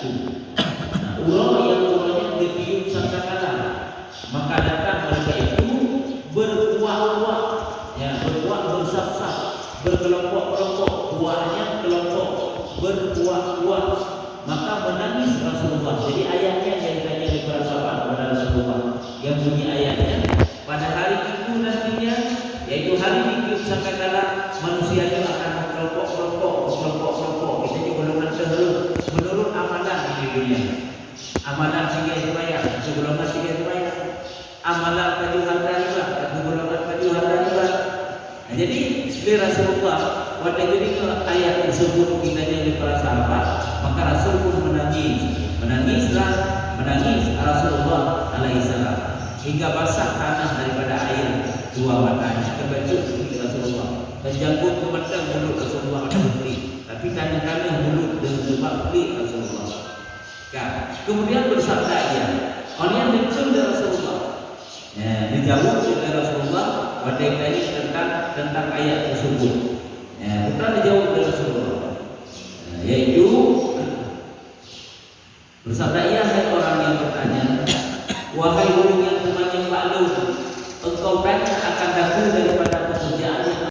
itu. Nah, ular yang ulurnya ditiup sangkakala, maka datang mereka itu berkuak-kuak, ya, berkuak bersaf-saf, berkelompok-kelompok, kuaknya kelompok, berkuak-kuak, maka menangis Rasulullah. Jadi ayatnya yang ditanya oleh para sahabat kepada Rasulullah, yang bunyi ayatnya, pada hari itu nantinya, yaitu hari ditiup sangkakala, manusia itu akan berkelompok-kelompok. Kita juga golongan dahulu menurut amalan di dunia. Amalan 3 sembahyang, golongan 3 sembahyang. Amalan kejuhan riba, golongan kejuhan riba. Nah, jadi dari Rasulullah, pada ketika ayat tersebut ditanya oleh para sahabat, maka Rasul pun menangis Rasulullah alaihissalam hingga basah tanah daripada air dua matanya, kebecut Rasulullah. Dan janggut memandang mulut Rasulullah ada beli, tapi tanah mulut dengan sebab beli Rasulullah. Kemudian bersabda ia, orang yang betul dari Rasulullah. Ya, dijawab oleh Rasulullah pada ditanya tentang ayat tersebut. Ya, bukan dijawab oleh Rasulullah. Yaitu bersabda ia, hai orang yang bertanya, wahai